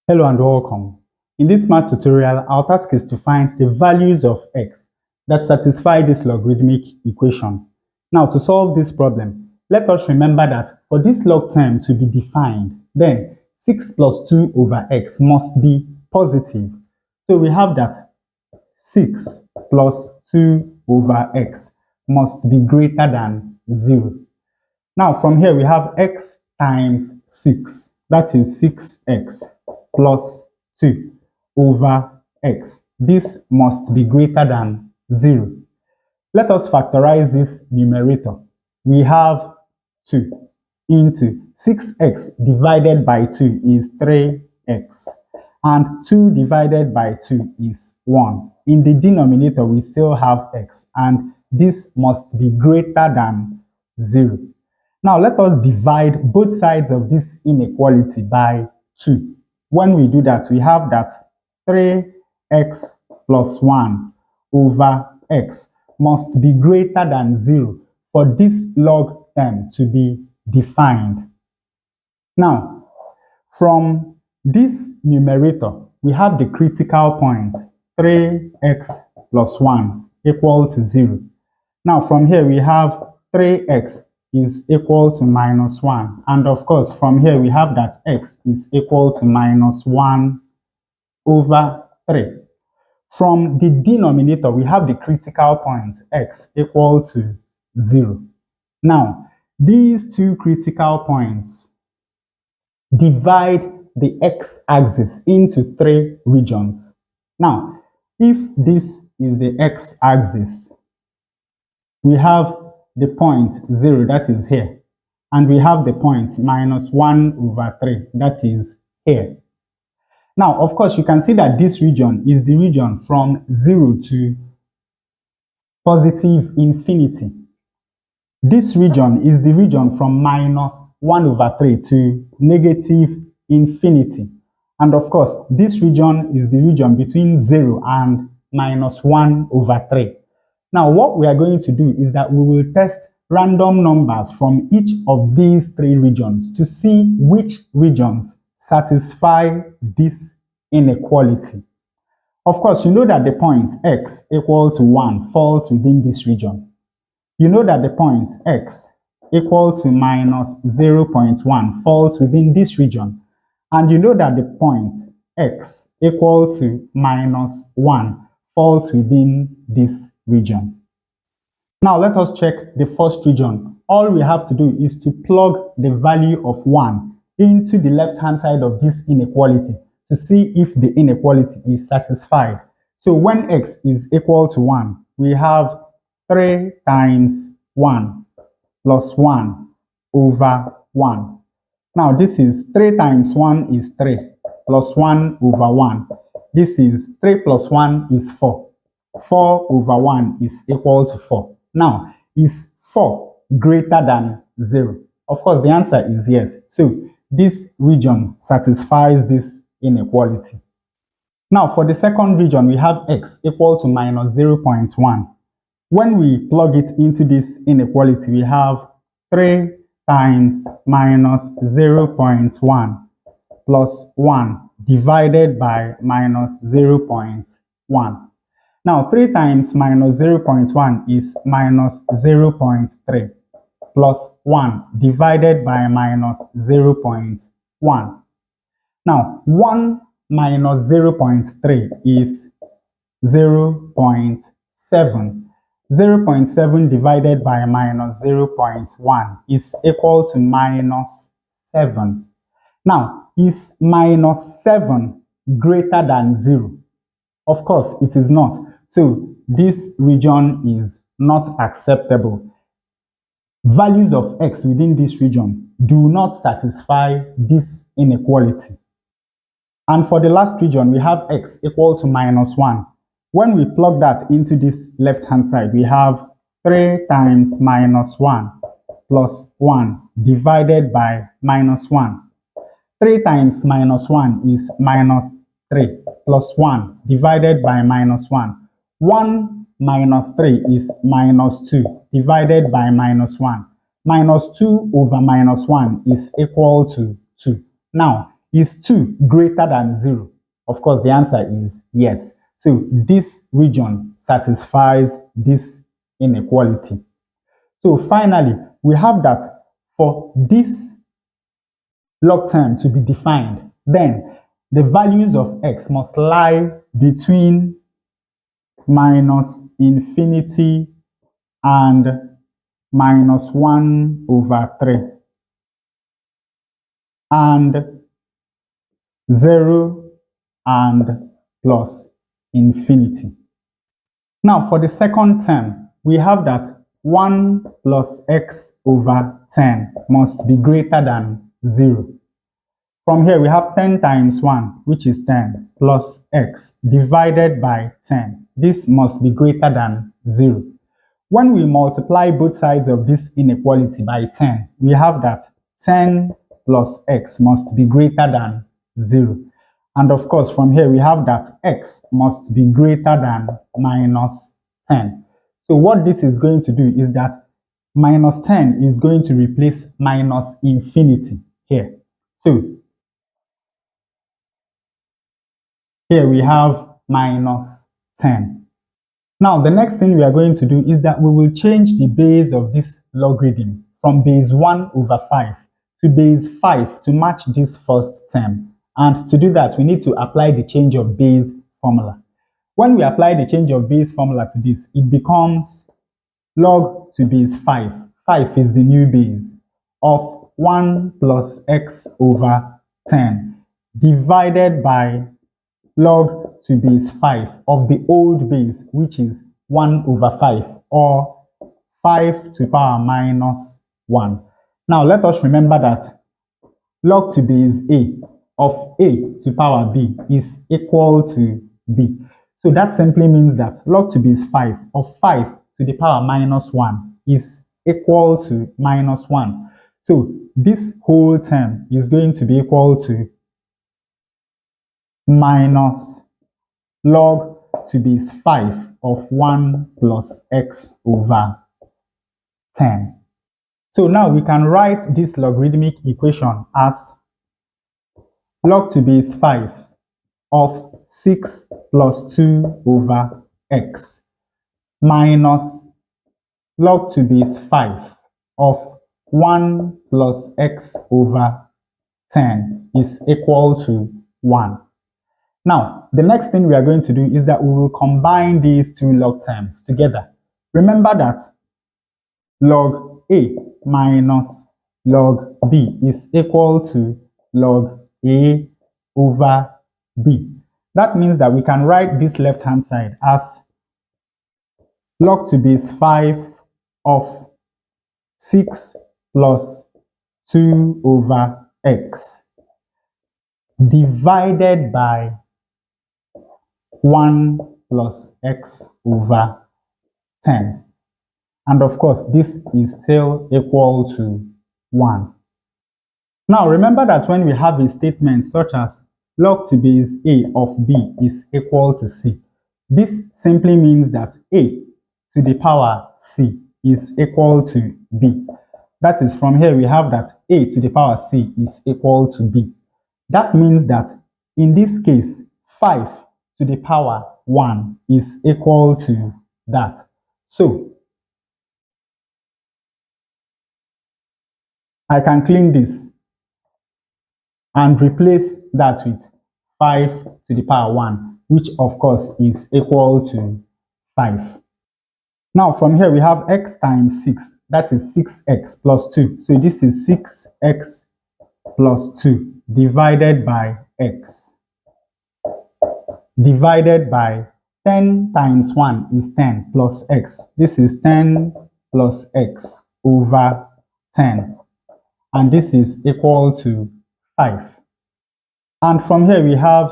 Hello and welcome. In this math tutorial, our task is to find the values of x that satisfy this logarithmic equation. Now, to solve this problem, let us remember that for this log term to be defined, then 6 plus 2 over x must be positive. So we have that 6 plus 2 over x must be greater than 0. Now, from here, we have x times 6. That is 6x plus 2 over x. This must be greater than 0. Let us factorize this numerator. We have 2 into 6x divided by 2 is 3x. And 2 divided by 2 is 1. In the denominator, we still have x, and this must be greater than 0. Now, let us divide both sides of this inequality by 2. When we do that, we have that 3x plus 1 over x must be greater than 0 for this log term to be defined. Now, from this numerator, we have the critical point 3x plus 1 equal to 0. Now, from here, we have 3x is equal to minus 1. And of course, from here, we have that x is equal to minus 1 over 3. From the denominator, we have the critical point x equal to 0. Now, these two critical points divide the x-axis into 3 regions. Now, if this is the x-axis, we have the point 0, that is here, and we have the point minus 1 over 3, that is here. Now, of course, you can see that this region is the region from 0 to positive infinity. This region is the region from minus 1 over 3 to negative infinity. And of course, this region is the region between 0 and minus 1 over 3. Now, what we are going to do is that we will test random numbers from each of these 3 regions to see which regions satisfy this inequality. Of course, you know that the point x equal to 1 falls within this region. You know that the point x equal to minus 0.1 falls within this region. And you know that the point x equal to minus 1 falls within this region. Now let us check the first region. All we have to do is to plug the value of 1 into the left-hand side of this inequality to see if the inequality is satisfied. So when x is equal to 1, we have 3 times 1 plus 1 over 1. Now this is 3 times 1 is 3 plus 1 over 1. This is 3 plus 1 is 4. 4 over 1 is equal to 4. Now, is 4 greater than 0? Of course, the answer is yes. So, this region satisfies this inequality. Now, for the second region, we have x equal to minus 0.1. When we plug it into this inequality, we have 3 times minus 0.1 plus 1 divided by minus 0.1. Now, 3 times minus 0.1 is minus 0.3 plus 1 divided by minus 0.1. Now, 1 minus 0.3 is 0.7. 0.7 divided by minus 0.1 is equal to minus 7. Now, is minus 7 greater than 0? Of course, it is not. So, this region is not acceptable. Values of x within this region do not satisfy this inequality. And for the last region, we have x equal to minus 1. When we plug that into this left-hand side, we have 3 times minus 1 plus 1 divided by minus 1. 3 times minus 1 is minus 3 plus 1 divided by minus 1. 1 minus 3 is minus 2 divided by minus 1. Minus 2 over minus 1 is equal to 2. Now, Is 2 greater than 0? Of course, the answer is yes. So this region satisfies this inequality. So finally, we have that for this log term to be defined, then the values of x must lie between minus infinity and minus 1 over 3 and 0 and plus infinity. Now for the second term, we have that 1 plus x over 10 must be greater than 0. From here, we have 10 times 1, which is 10, plus x divided by 10. This must be greater than 0. When we multiply both sides of this inequality by 10, we have that 10 plus x must be greater than 0. And of course, from here, we have that x must be greater than minus 10. So what this is going to do is that minus 10 is going to replace minus infinity here. So here we have minus 10. Now, the next thing we are going to do is that we will change the base of this logarithm from base 1 over 5 to base 5 to match this first term. And to do that, we need to apply the change of base formula. When we apply the change of base formula to this, it becomes log to base 5. 5 is the new base of 1 plus x over 10 divided by log to base 5 of the old base, which is 1 over 5, or 5 to the power minus 1. Now let us remember that log to base a of a to the power b is equal to b. So that simply means that log to base 5 of 5 to the power minus 1 is equal to minus 1. So this whole term is going to be equal to minus log to base 5 of 1 plus x over 10. So now we can write this logarithmic equation as log to base 5 of 6 plus 2 over x minus log to base 5 of 1 plus x over 10 is equal to 1. Now, the next thing we are going to do is that we will combine these two log terms together. Remember that log a minus log b is equal to log a over b. That means that we can write this left-hand side as log to base 5 of 6 plus 2 over x divided by 1 plus x over 10. And of course, this is still equal to 1. Now, remember that when we have a statement such as log to base a of b is equal to c, this simply means that a to the power c is equal to b. That is, from here we have that a to the power c is equal to b. That means that in this case, 5 to the power 1 is equal to that. So, I can clean this and replace that with 5 to the power 1, which of course is equal to 5. Now, from here we have x times 6, that is 6x plus 2. So, this is 6x plus 2 divided by x divided by 10 times 1 is 10 plus x. This is 10 plus x over 10. And this is equal to 5. And from here we have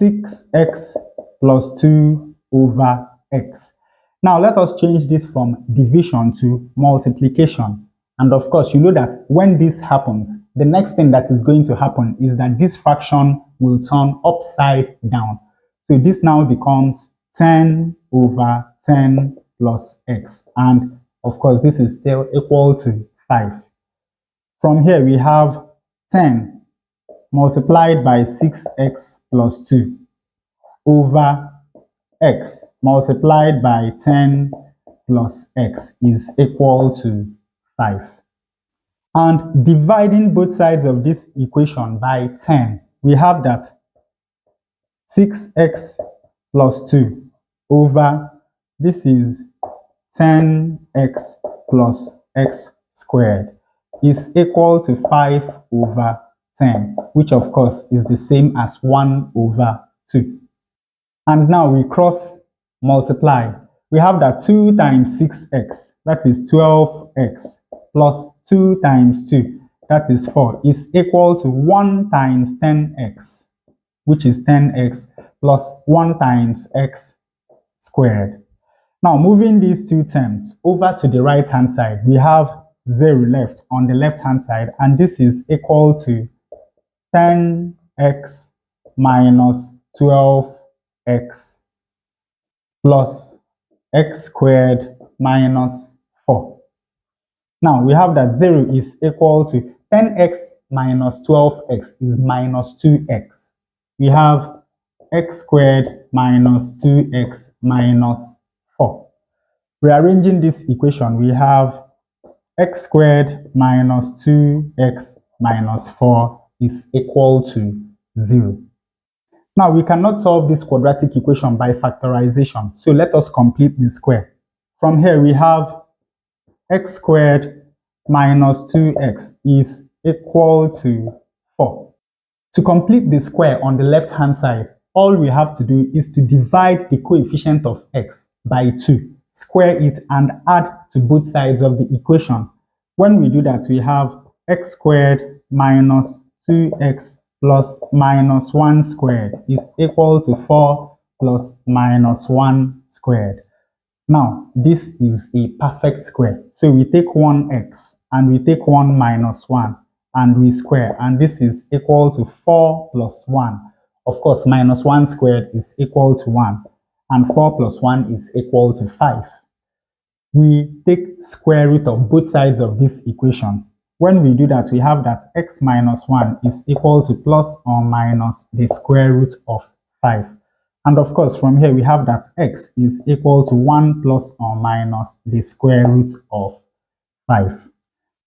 6x plus 2 over x. Now let us change this from division to multiplication. And of course, you know that when this happens, the next thing that is going to happen is that this fraction will turn upside down. So this now becomes 10 over 10 plus x. And of course, this is still equal to 5. From here, we have 10 multiplied by 6x plus 2 over x multiplied by 10 plus x is equal to 5. And dividing both sides of this equation by 10, we have that 6x plus 2 over, this is 10x plus x squared, is equal to 5 over 10, which of course is the same as 1 over 2. And now we cross multiply. We have that 2 times 6x, that is 12x, plus 2 times 2, that is 4, is equal to 1 times 10x, which is 10x, plus 1 times x squared. Now, moving these two terms over to the right-hand side, we have 0 left on the left-hand side, and this is equal to 10x minus 12x plus x squared minus 4. Now, we have that 0 is equal to 10x minus 12x is minus 2x. We have x squared minus 2x minus 4. Rearranging this equation, we have x squared minus 2x minus 4 is equal to 0. Now, we cannot solve this quadratic equation by factorization, so let us complete the square. From here, we have x squared minus 2x is equal to 4. To complete the square on the left-hand side, all we have to do is to divide the coefficient of x by 2, square it, and add to both sides of the equation. When we do that, we have x squared minus 2x plus minus 1 squared is equal to 4 plus minus 1 squared. Now, this is a perfect square. So we take 1x and we take 1 minus 1 and we square, and this is equal to 4 plus 1. Of course, minus 1 squared is equal to 1, and 4 plus 1 is equal to 5. We take square root of both sides of this equation. When we do that, we have that x minus 1 is equal to plus or minus the square root of 5. And of course, from here, we have that x is equal to 1 plus or minus the square root of 5.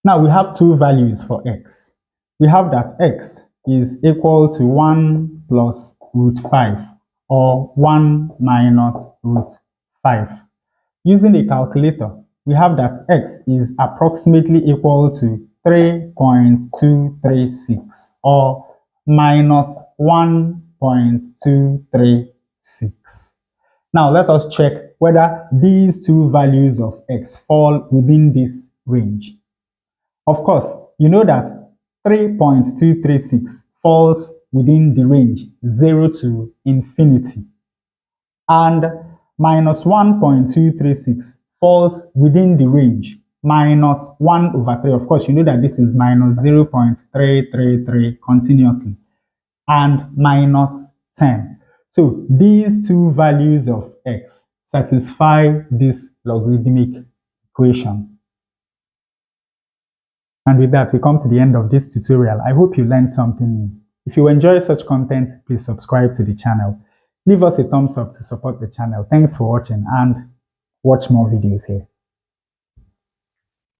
Now, we have two values for x. We have that x is equal to 1 plus root 5 or 1 minus root 5. Using a calculator, we have that x is approximately equal to 3.236 or minus 1.236. Now, let us check whether these two values of x fall within this range. Of course, you know that 3.236 falls within the range 0 to infinity, and minus 1.236 falls within the range minus 1 over 3. Of course, you know that this is minus 0.333 continuously, and minus 10. So these two values of x satisfy this logarithmic equation. And with that, we come to the end of this tutorial. I hope you learned something new. If you enjoy such content, please subscribe to the channel. Leave us a thumbs up to support the channel. Thanks for watching, and watch more videos here.